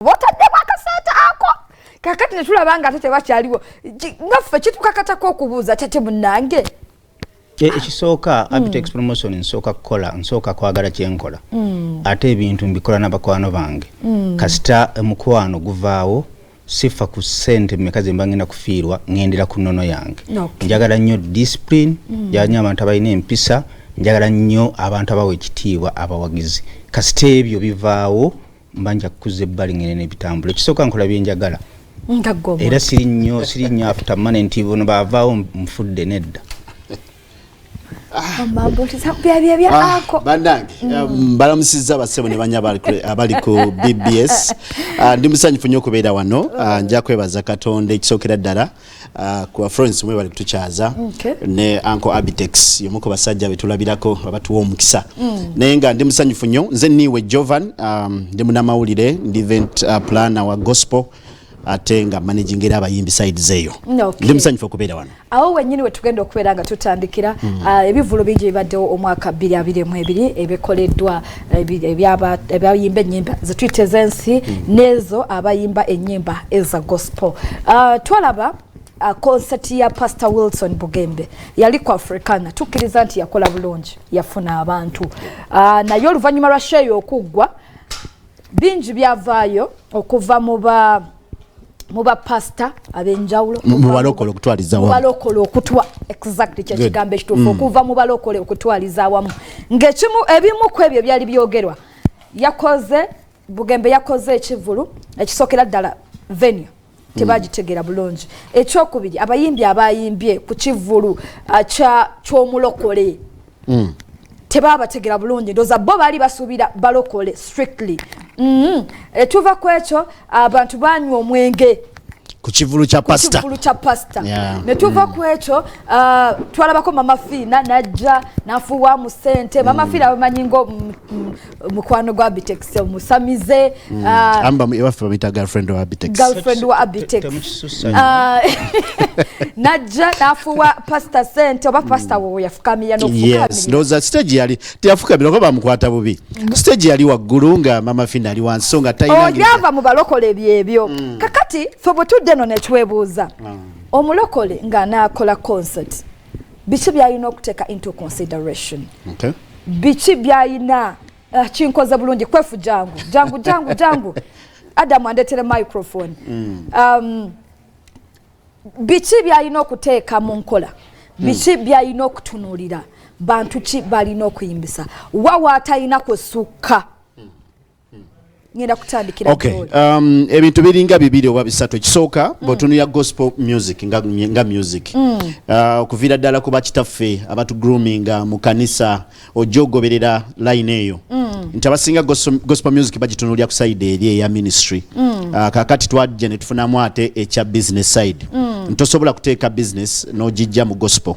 botadde bakasata ako kakati ne tulabanga ate tebakyaliwo ngaffe kitukakatako okubuuza tate munnange ekisooka Abitex promotion nsooka kwagala kyenkola ate ebintu mbikola n'abakwano bange kasita mukwano guvaawo sifa ku ssente mmeka ze mba ngenda kufiirwa ŋŋendera ku nnono yange njagala nnyo discipline njagala nnyo abantu abalina empisa njagala nnyo abantu abawa ekitiibwa abawagizi kasita ebyo bivaawo mba nja kukuza ebbali ngene n'ebitambula ekisooka nkola byenjagala era siri nnyo after money nti bono baavaawo nfudde nedda bandange balamusizza bassebo ne banya abali ku BBS ndi musanyufu nnyo okubeera wano nja kwebaza Katonda ekisookera ddala ku Florence mwe bali kutukyaza ne Uncle Abitex yomu ku basajja betulabirako abatuwa omukisa naye nga ndi musanyufu nnyo nze niwe Jovan ndi munamawulire ndi event planner wa gospel ate nga managing era abayimbi side zeyo ndi musanyufu okubeera wano awo wennyini we tugenda okubeera nga tutandikira ebivvulu bingi bibaddewo omwaka 2022 ebikoleddwa ebyayimba ennyimba zetuyita ez'ensi n'ezo abayimba ennyimba eza gospel twalaba concert ya Pastor Wilson Bugembe yali ku Africana tukkiriza nti yakola bulungi yafuna abantu naye oluvannyuma lwa sheeyo okuggwa bingi byavaayo okuva mu ba pastor abenjawulo mu balokole okutwaliza wamu balokole okutwa exactly kye kigambo ekituufu okuva mu balokole okutwaliza wamu ng'ekimu ebimu ku ebyo byali byogerwa Bugembe yakoze ekivvulu ekisookera ddala venue tebagitegera bulungi ekyokubiri abayimbi abayimbye ku kivvulu ky'omulokole tebabategera bulungi ndoza bo bali basuubira balokole strictly etuva ku ekyo abantu banywa omwenge ku kivvulu kya pastor ne tuva ku ekyo twalabako Maama Fiina najja nafuwa mu ssente Maama Fiina bamanyi ngo mukwano gwa Abitex omusamize amba ewafe bamuyita girlfriend wa Abitex najja nafuwa pastor ssente oba pastor wo yafukamira n'okufukamira ndoza stage yali teyafukamira ko bamukwata bubi stage yali waggulu nga Maama Fiina ali wansi so nga tayinange yava mu balokole byebyo kakati fe bwe tudde no netwebuuza omulokole nga naakola concert biki byalina okuteeka into consideration biki byalina kinkoze bulungi kwefu jangu Adamu andetere microphone biki byalina okuteeka mu nkola biki byalina okutunuulira bantu ki balina okuyimbisa wawa atalina kusukka ngenda kutandikira ebintu biringa bibiri oba bisatu ekisooka bw'otunuulira gospel music nga music okuviira ddala kuba kitaffe abatu groominga mu kanisa ojja ogoberera line eyo nti abasinga gospel music bagitunuulira ku side eri eya ministry kakati twajja ne tufunamu ate ekya business side ntosobola kuteeka business n'ogijja mu gospel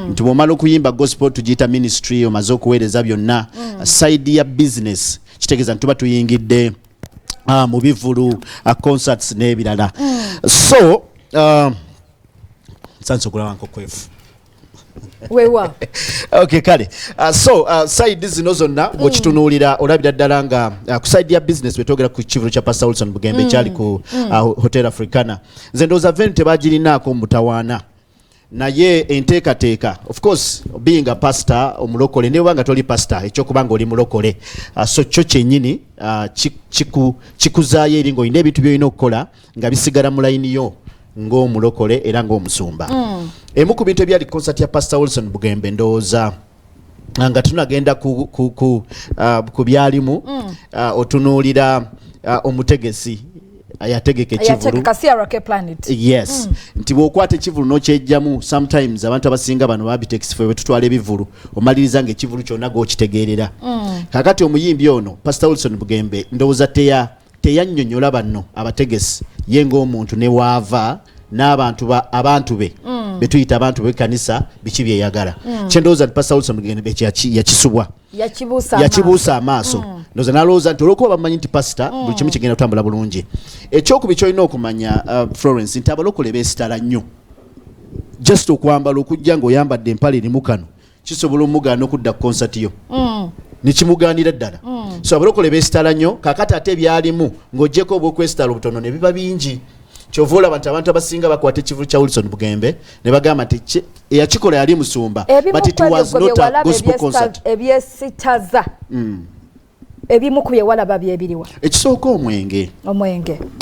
nti bw'omala okuyimba gospel tugiyita ministry omaze okuweereza byonna side ya business kitegeeza nti tuba tuyingidde mu bivvulu concerts n'ebirala so sanso kulaba nkokwefu wewa okay kale side zino zonna bw'okitunuulira olabira ddala nga ku side ya business bwetwogera ku kivvulu kya Pastor Wilson Bugembe kyali ku Hotel Africana nze ndowooza veni tebagirinaako mu mutawaana naye enteekateeka of course being a pastor omulokole ne wanga toli pastor ekyokubanga oli mulokole so kyo kyennyini kikuzaayo eri ng'olina ebintu by'olina okukola nga bisigala mu layini yo ng'omulokole era ng'omusumba emu ku bintu ebyali concert ya Pastor Wilson Bugembe ndowooza nga tunagenda ku byalimu otunuulira omutegesi ayategeka ekivvulu yes nti bw'okwata ekivvulu n'okyejjamu sometimes abantu abasinga bano Abitex fe betutwala ebivvulu omaliriza nga ekivvulu kyonna g'okitegeerera kakati omuyimbi ono Pastor Wilson Bugembe ndowooza teyannyonnyola banno abategesi ye ng'omuntu ne waava n'abantu be betuyita abantu b'ekkanisa biki byeyagala kyendowooza nti Pastor Wilson Bugembe yakisubwa yakibuusa amaaso ndowooza n'alowooza nti olwokuba bamanyi nti pastor buli kimu kigenda kutambula bulungi ekyokubi kyolina okumanya Florence nti abalokole beesitala nnyo just okwambala okujja ng'oyambadde empale erimu kano kisobola omugaana okudda ku concert yo nikimuganira ddala so abalokole beesitala nnyo kakati ate ebyalimu ng'oggyeko obwokwesitala obutono ne biba bingi kyova olaba nti abantu abasinga bakwata ekivulu kya Wilson Bugembe ne bagamba nti eyakikola yali musumba but it was not a gospel concert ebyesitaza ebimu ku byewalaba byebiriwa ekisooka omwenge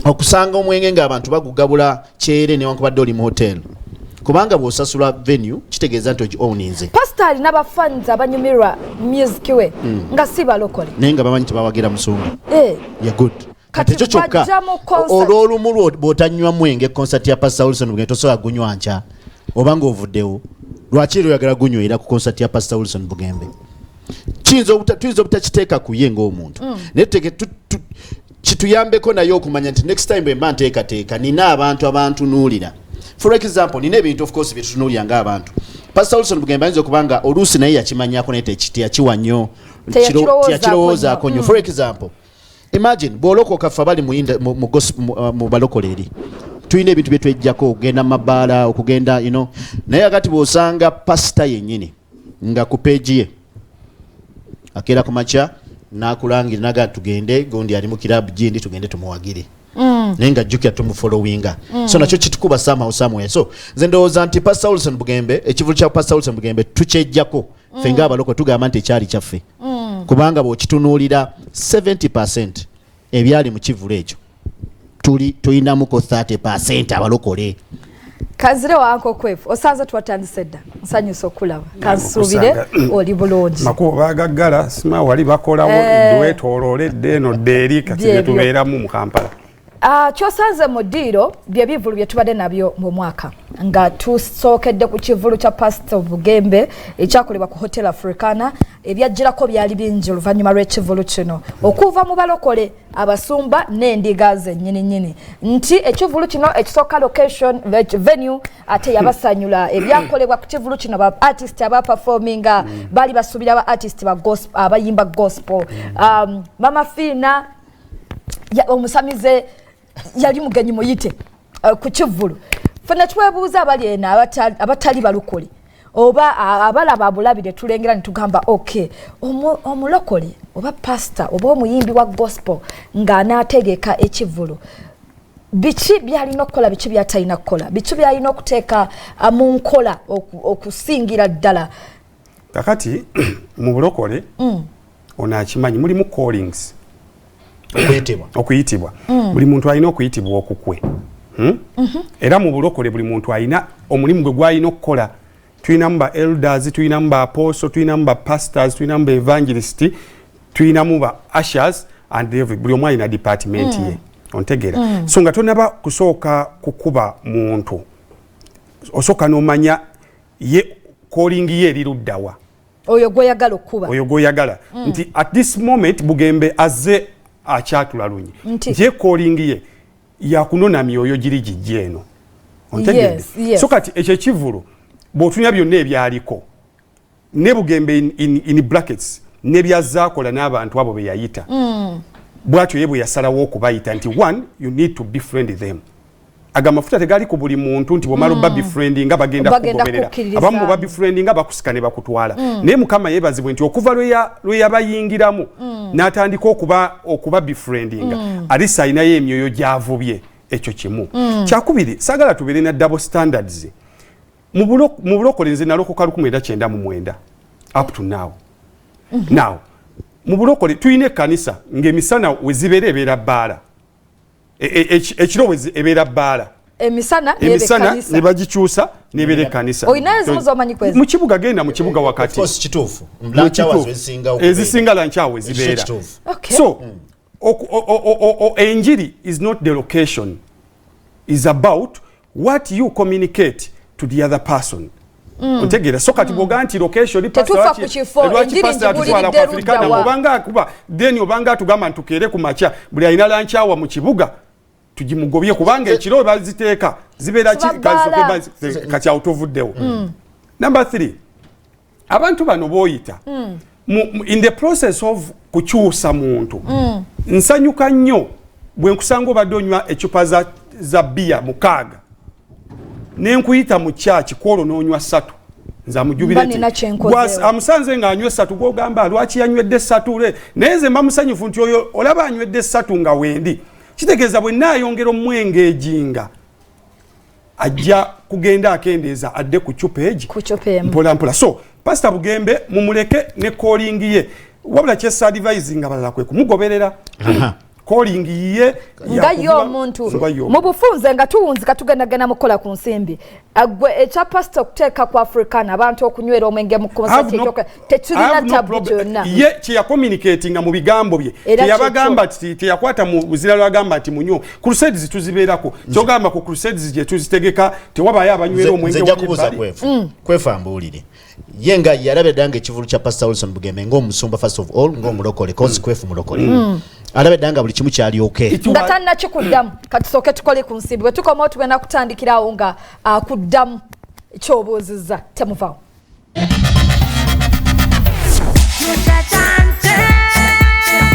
okusanga omwenge ng'abantu bagugabula kyere newankubadde oli mu hotel kubanga bw'osasula venue kitegeeza nti ogi-owninze pastor alina abafanzi abanyumirwa music we nga si balokole naye nga bamanyi tebawagira musumba ya good kati ekyo kyokka olw'olumu bw'otanywa mwenge concert ya Pastor Wilson Bugembe tosobola gunywa nkya oba ng'ovuddewo lwaki era oyagala gunywera ku concert ya Pastor Wilson Bugembe tuyinza obutakiteeka ku ye ng'omuntu naye kituyambeko naye okumanya nti next time bwe mba nteekateeka nina abantu abantunuulira for example nina ebintu of course byetutunuulira ng'abantu Pastor Wilson Bugembe ayinza okubanga oluusi naye yakimanyako naye teyakiwa nnyo teyakirowoozaako nnyo for example imagine bw'olokoka ffe abali mu balokole eri tulina ebintu bye twejjako okugenda mu mabaala okugenda naye akati bw'osanga pasita yennyini nga ku peegi ye akeera ku makya n'akulangira naga tugende gundi ali mu kirabu gindi tugende tumuwagire naye nga jjukira tumufollowinga so nakyo kitukuba somewhere so nze ndowooza nti Pastor Wilson Bugembe ekivulu kya Pastor Wilson Bugembe tukyejjako ffe ng'abalokole tugamba nti ekyali kyaffe kubanga bw'okitunuulira 70% ebyali mu kivulu ekyo tulinamuko 30% abalokole Kazire wanko kwefu osanze twatandise dda nsanyusa okulaba kansuubire oli bulungi makubo bagaggala sima wali bakolawo dwetololedde eno ddeeri kati tubeeramu mu Kampala kyosanze mu ddiiro bye bivulu bye tubadde nabyo mu mwaka nga tusookedde ku kivulu kya Pastor Bugembe ekyakolebwa ku Hotel Africana ebyajjirako byali bingi oluvannyuma lw'ekivulu kino okuva mu balokole abasumba n'endiga zennyini nti ekivulu kino ekisooka location venue ate yabasanyula ebyakolebwa ku kivulu kino ba artist abaperforminga bali basuubira ba artist abayimba gospel Mama Fiina omusamize yali mugenyi muyite ku kivulu fena twebuuza abali eno abatali balokole oba abalaba abulabire tulengera nitugamba okay omulokole oba pastor oba omuyimbi wa gospel ng'anaategeka ekivulu biki byalina okukola biki byatalina kukola biki byalina okuteeka mu nkola okusingira ddala kakati mu bulokole ono akimanyi mulimu callings okuyitibwa buli muntu alina okuyitibwa okukwe era mu bulokole buli muntu alina omulimu gwe gwalina okukola tulinamu ba elders tulinamu ba apostle tulinamu ba pastors tulinamu ba evangelist tulinamu ba ushers and buli omu alina department ye ontegeera so nga tonaba kusooka kukuba muntu osooka n'omanya ye calling ye eriruddawa oyo gwoyagala nti at this moment Bugembe azze akyatulalunye nti calling ye yakunona myoyo giri gijje eno ontegedde so kati ekyo ekivulu bw'otunya byonna ebyaliko ne Bugembe in brackets ne byazaakola n'abantu abo be yayita bwatyo ye bwe yasalawo okubayita nti one you need to befriend them agamafuta tegali ku buli muntu nti bw'omala obba befriending nga bagenda kugoberera abamu bwe babefriending nga bakusika ne bakutwala naye Mukama yeebazibwe nti okuva lwe yabayingiramu n'atandika okuba befriending alisa alinayo emyoyo gy'avubye ekyo kimu kyakubiri saagala tubeere na double standards mu bulokole nze nalokoka 1999 up to now now mu bulokole tulina ekkanisa ng'emisana we zibeera ebeera bbaala ekiro we ebeera bbaala emisana ne bagikyusa n'ebeera ekkanisa mu kibuga genda mu kibuga wakati ezisinga lankyawe zibeera so enjiri is not the location is about what you communicate to the other person ontegeera so kati bwoga nti location lwaki pastor atutwala ku Africana obanga akuba then obanga atugamba ntukeere ku makya buli alina lankyawa mu kibuga tugimugobye kubanga ekiro baziteeka zibeera kati awutuvuddewo number 3 abantu bano booyita in the process of kukyusa muntu nsanyuka nnyo bwe nkusanga obadde onywa ecupa za bia 6 nenkuyita mu church kwolo n'onywa 3 nza mujubireti amusanze nga anywe 3 gogamba lwaki yanywedde 3 neze mamusanyufu nti oyo olaba anywedde 3 nga wendi kitegeeza bwe nayongera omwenge ejinga ajja kugenda akendeeza adde ku chupeji mpola mpola. So Paasita Bugembe mumuleke ne calling ye wabula kyesa advising abalala kwe kumugoberera calling ye nga yo omuntu mu bufunze nga tuwunzika tugendagenda mukola ku nsimbi agwe ekya pastor okuteeka ku African abantu okunywera omwenge mu concert ekyoka tetulina tabu jonna ye kye ya communicating mu bigambo bye teyabagamba teyakwata mu buzira lwagamba ati munyo crusades tuzibeerako kyogamba ku crusades gye tuzitegeka tewabayo abanywera omwenge kwefa mbuulire yenga yalabedanga ekivulu kya Pastor Wilson Bugembe ng'omusumba first of all ng'omulokole kozi kwefu mulokole alabedanga buli kimu kyali okay nga tanna kikuddamu katusooke tukole ku nsimbi bwe tukoma tugenda kutandikirawo nga kuddamu ekyobuuzizza temuvaawo